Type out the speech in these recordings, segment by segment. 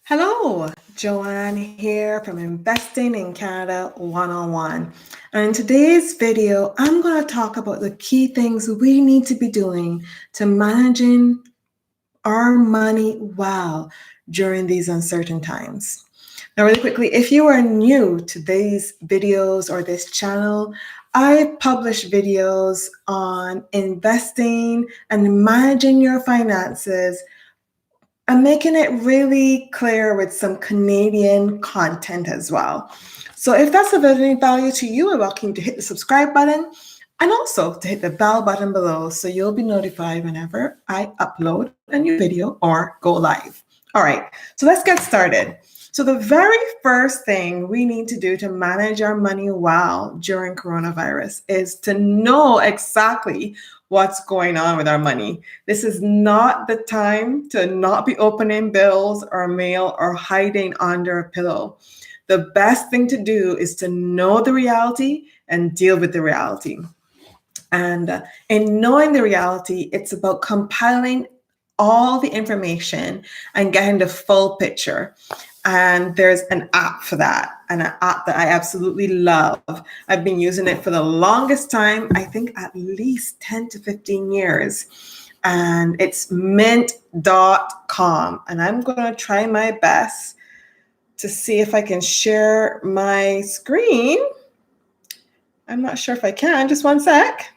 Hello, Joanne here from Investing in Canada 101. And in today's video, I'm going to talk about the key things we need to be doing to managing our money well during these uncertain times. Now, really quickly, if you are new to these videos or this channel, I publish videos on investing and managing your finances and making it really clear with some Canadian content as well. So if that's of any value to you, I welcome you to hit the subscribe button and also to hit the bell button below so you'll be notified whenever I upload a new video or go live. All right, so let's get started. So the very first thing we need to do to manage our money well during coronavirus is to know exactly what's going on with our money. This is not the time to not be opening bills or mail or hiding under a pillow. The best thing to do is to know the reality and deal with the reality. And in knowing the reality, it's about compiling all the information and getting the full picture. And there's an app for that, and an app that I absolutely love. I've been using it for the longest time, I think at least 10 to 15 years. And it's mint.com. And I'm going to try my best to see if I can share my screen. I'm not sure if I can. Just one sec.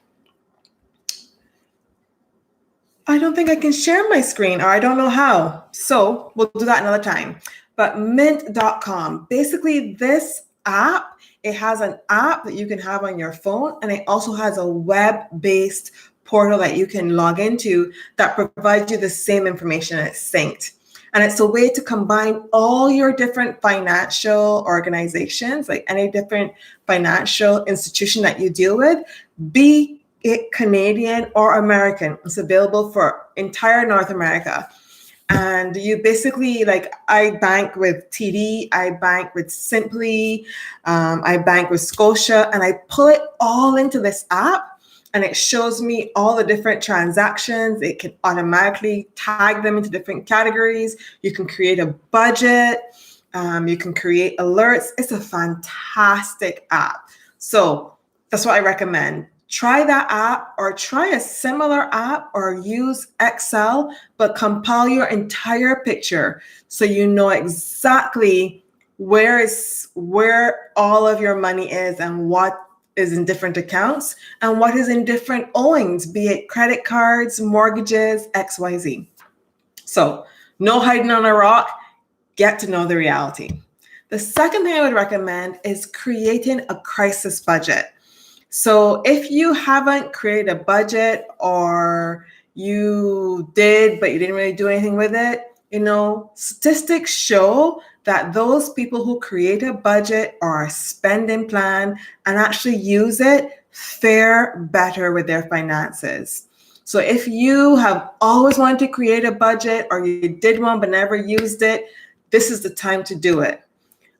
I don't think I can share my screen, or I don't know how. So we'll do that another time. But mint.com, basically this app, it has an app that you can have on your phone, and it also has a web-based portal that you can log into that provides you the same information, and it's synced. And it's a way to combine all your different financial organizations, like any different financial institution that you deal with, be it Canadian or American. It's available for entire North America. And you basically, like, I bank with TD, I bank with Simply, I bank with Scotia, and I pull it all into this app, and it shows me all the different transactions. It can automatically tag them into different categories. You can create a budget. You can create alerts. It's a fantastic app. So that's what I recommend. Try that app or try a similar app or use Excel, but compile your entire picture so you know exactly where all of your money is and what is in different accounts and what is in different owings, be it credit cards, mortgages, XYZ. So no hiding on a rock, get to know the reality. The second thing I would recommend is creating a crisis budget. So if you haven't created a budget, or you did, but you didn't really do anything with it, statistics show that those people who create a budget or a spending plan and actually use it fare better with their finances. So if you have always wanted to create a budget, or you did one but never used it, this is the time to do it.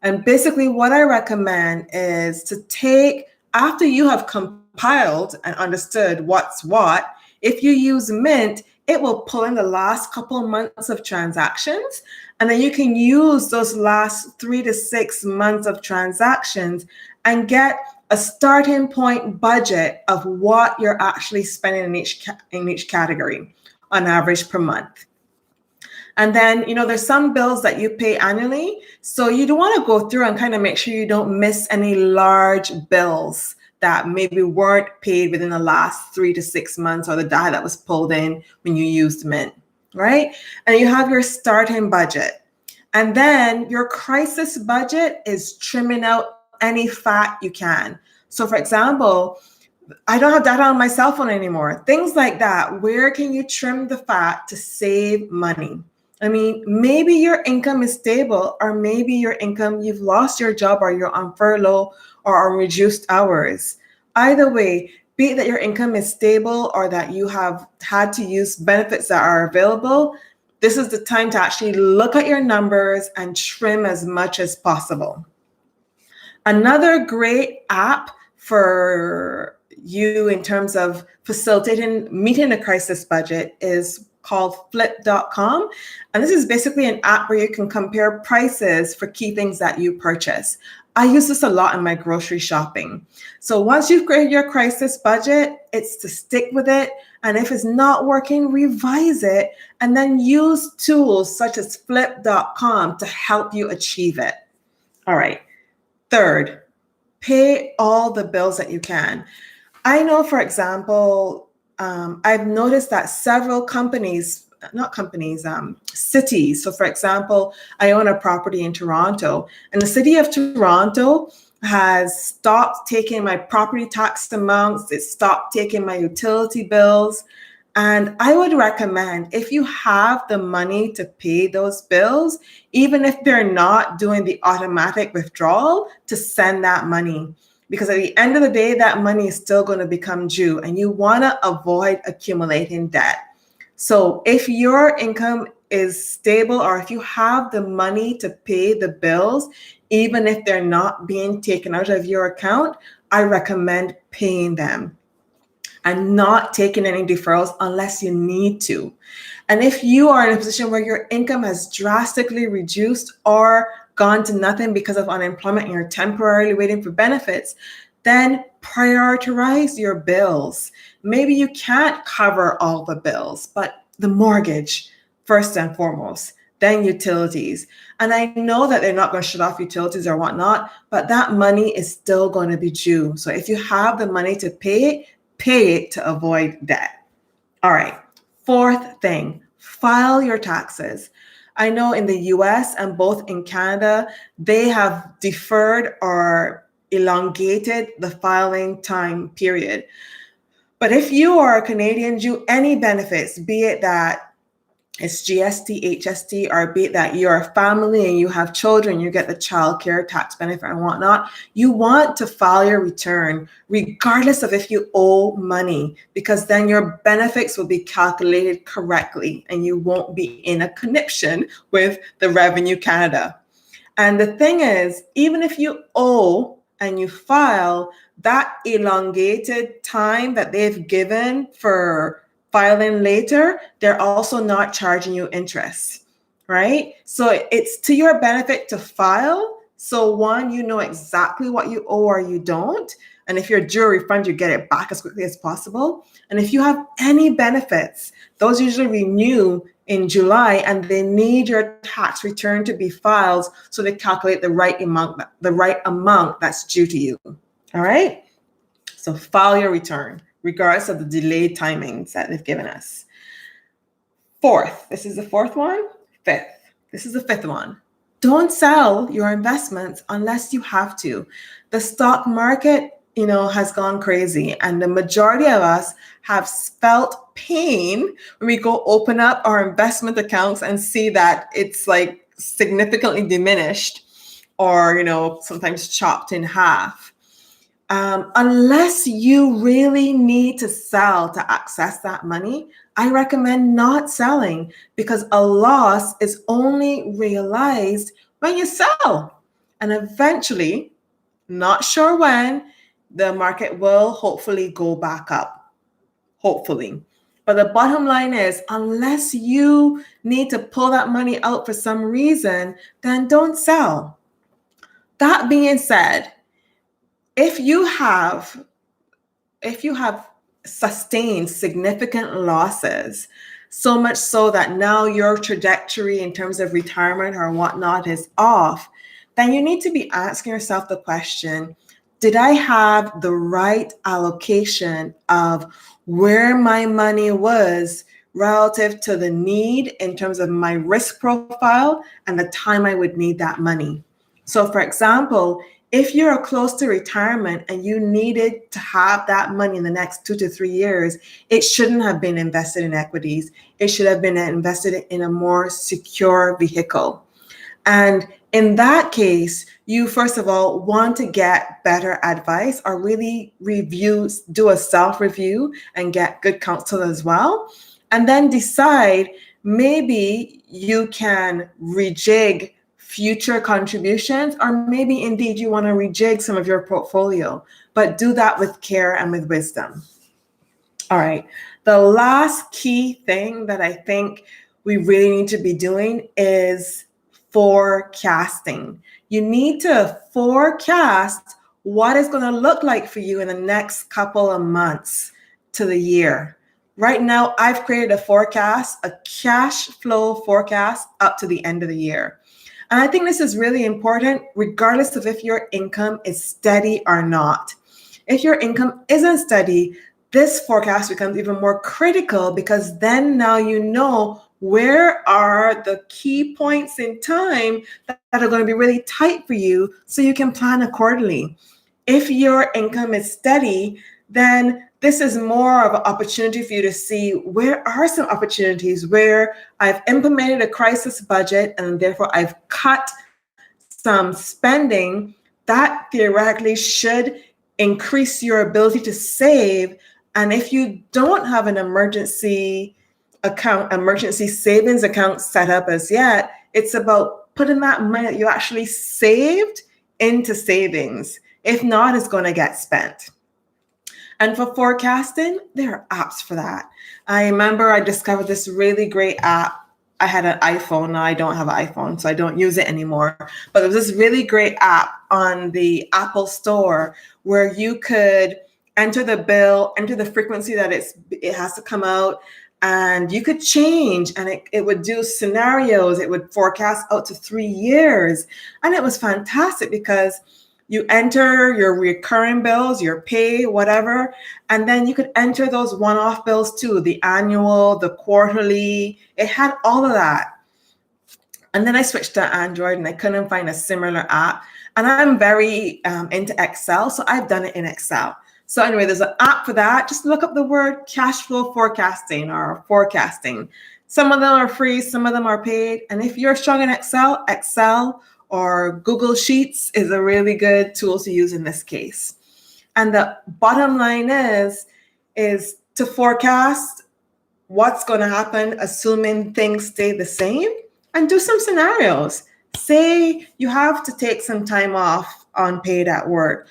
And basically what I recommend is to take, after you have compiled and understood what's what, if you use Mint, it will pull in the last couple of months of transactions, and then you can use those last 3 to 6 months of transactions and get a starting point budget of what you're actually spending in each category on average per month. And then, there's some bills that you pay annually. So you don't want to go through and kind of make sure you don't miss any large bills that maybe weren't paid within the last 3 to 6 months, or the data that was pulled in when you used Mint, right? And you have your starting budget. And then your crisis budget is trimming out any fat you can. So for example, I don't have data on my cell phone anymore. Things like that. Where can you trim the fat to save money? I mean, maybe your income is stable, or maybe your income, you've lost your job, or you're on furlough or on reduced hours. Either way, be it that your income is stable or that you have had to use benefits that are available, this is the time to actually look at your numbers and trim as much as possible. Another great app for you in terms of facilitating meeting a crisis budget is called Flip.com. And this is basically an app where you can compare prices for key things that you purchase. I use this a lot in my grocery shopping. So once you've created your crisis budget, it's to stick with it. And if it's not working, revise it and then use tools such as Flip.com to help you achieve it. All right. Third, pay all the bills that you can. I know, for example, I've noticed that several cities. So for example, I own a property in Toronto, and the city of Toronto has stopped taking my property tax amounts. It stopped taking my utility bills. And I would recommend, if you have the money to pay those bills, even if they're not doing the automatic withdrawal, to send that money. Because at the end of the day, that money is still going to become due, and you want to avoid accumulating debt. So if your income is stable, or if you have the money to pay the bills, even if they're not being taken out of your account, I recommend paying them and not taking any deferrals unless you need to. And if you are in a position where your income has drastically reduced or gone to nothing because of unemployment and you're temporarily waiting for benefits, then prioritize your bills. Maybe you can't cover all the bills, but the mortgage first and foremost, then utilities. And I know that they're not going to shut off utilities or whatnot, but that money is still going to be due. So if you have the money to pay it to avoid debt. All right. Fourth thing, file your taxes. I know in the US and both in Canada, they have deferred or elongated the filing time period. But if you are a Canadian due any benefits, be it that it's GST, HST, or be it that you're a family and you have children, you get the child care tax benefit and whatnot, you want to file your return regardless of if you owe money, because then your benefits will be calculated correctly and you won't be in a conniption with the Revenue Canada. And the thing is, even if you owe and you file, that elongated time that they've given for filing later, they're also not charging you interest, right? So it's to your benefit to file. So one, you know exactly what you owe or you don't. And if you're due a refund, you get it back as quickly as possible. And if you have any benefits, those usually renew in July and they need your tax return to be filed so they calculate the right amount that's due to you. All right? So file your return, regardless of the delayed timings that they've given us. Fourth, this is the fourth one. Fifth, this is the fifth one. Don't sell your investments unless you have to. The stock market, has gone crazy, and the majority of us have felt pain when we go open up our investment accounts and see that it's like significantly diminished or, sometimes chopped in half. Unless you really need to sell to access that money, I recommend not selling, because a loss is only realized when you sell. And eventually, not sure when, the market will hopefully go back up. Hopefully. But the bottom line is, unless you need to pull that money out for some reason, then don't sell. That being said, if you have sustained significant losses, so much so that now your trajectory in terms of retirement or whatnot is off, then you need to be asking yourself the question, did I have the right allocation of where my money was relative to the need in terms of my risk profile and the time I would need that money? So for example, if you're close to retirement and you needed to have that money in the next 2 to 3 years, it shouldn't have been invested in equities. It should have been invested in a more secure vehicle. And in that case, you first of all want to get better advice or really do a self-review and get good counsel as well. And then decide maybe you can rejig future contributions, or maybe indeed you want to rejig some of your portfolio, but do that with care and with wisdom. All right. The last key thing that I think we really need to be doing is forecasting. You need to forecast what it's going to look like for you in the next couple of months to the year. Right now, I've created a forecast, a cash flow forecast up to the end of the year. And I think this is really important, regardless of if your income is steady or not. If your income isn't steady, this forecast becomes even more critical, because then now you know where are the key points in time that are going to be really tight for you, so you can plan accordingly. If your income is steady, then this is more of an opportunity for you to see where are some opportunities where I've implemented a crisis budget and therefore I've cut some spending that theoretically should increase your ability to save. And if you don't have an emergency savings account set up as yet, it's about putting that money that you actually saved into savings. If not, it's going to get spent. And for forecasting, there are apps for that. I remember I discovered this really great app. I had an iPhone. Now I don't have an iPhone, so I don't use it anymore. But there was this really great app on the Apple Store where you could enter the bill, enter the frequency that it has to come out, and you could change, and it would do scenarios. It would forecast out to 3 years. And it was fantastic because you enter your recurring bills, your pay, whatever, and then you could enter those one-off bills too, the annual, the quarterly. It had all of that. And then I switched to Android and I couldn't find a similar app. And I'm very into Excel, so I've done it in Excel. So anyway, there's an app for that. Just look up the word cash flow forecasting or forecasting. Some of them are free, some of them are paid. And if you're strong in Excel or Google Sheets is a really good tool to use in this case. And the bottom line is to forecast what's going to happen, assuming things stay the same, and do some scenarios. Say you have to take some time off unpaid at work.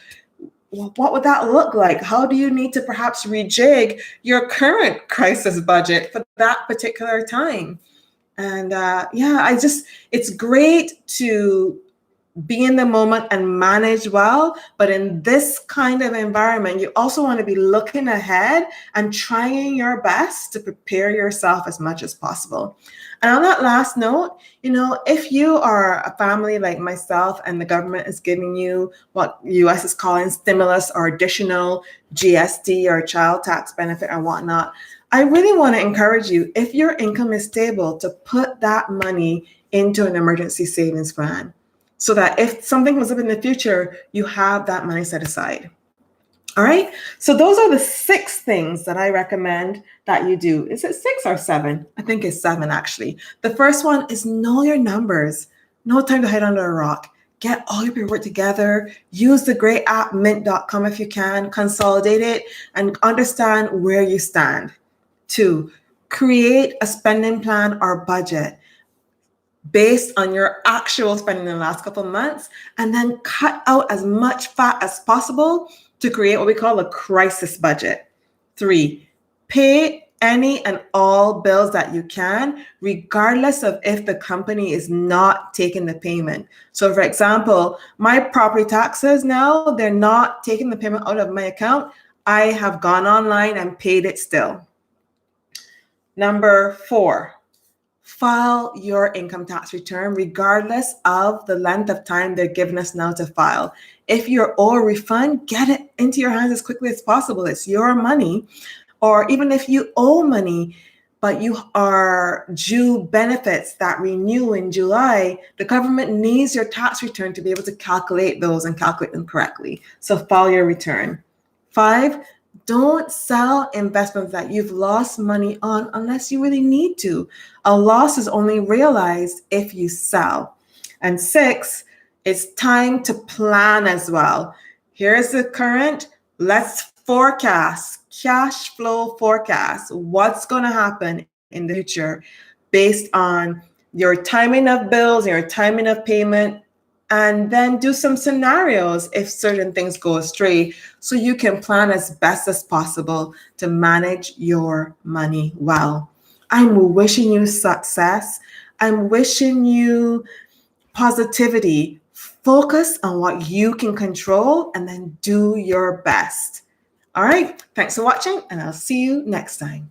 What would that look like? How do you need to perhaps rejig your current crisis budget for that particular time? And it's great to be in the moment and manage well. But in this kind of environment, you also want to be looking ahead and trying your best to prepare yourself as much as possible. And on that last note, if you are a family like myself and the government is giving you what US is calling stimulus or additional GST or child tax benefit or whatnot, I really want to encourage you, if your income is stable, to put that money into an emergency savings plan so that if something comes up in the future, you have that money set aside. All right. So those are the 6 things that I recommend that you do. Is it 6 or 7? I think it's 7, actually. The first one is know your numbers. No time to hide under a rock. Get all your paperwork together. Use the great app mint.com if you can. Consolidate it and understand where you stand. 2, create a spending plan or budget based on your actual spending in the last couple of months, and then cut out as much fat as possible to create what we call a crisis budget. 3, pay any and all bills that you can, regardless of if the company is not taking the payment. So for example, my property taxes now, they're not taking the payment out of my account. I have gone online and paid it still. Number 4, file your income tax return regardless of the length of time they're giving us now to file. If you're owed a refund, get it into your hands as quickly as possible. It's your money. Or even if you owe money, but you are due benefits that renew in July, the government needs your tax return to be able to calculate those and calculate them correctly. So file your return. 5, don't sell investments that you've lost money on unless you really need to. A loss is only realized if you sell. And 6, it's time to plan as well. Here's the current. Let's forecast, cash flow forecast, what's going to happen in the future based on your timing of bills, your timing of payment, and then do some scenarios if certain things go astray, so you can plan as best as possible to manage your money well. I'm wishing you success. I'm wishing you positivity. Focus on what you can control and then do your best. All right. Thanks for watching, and I'll see you next time.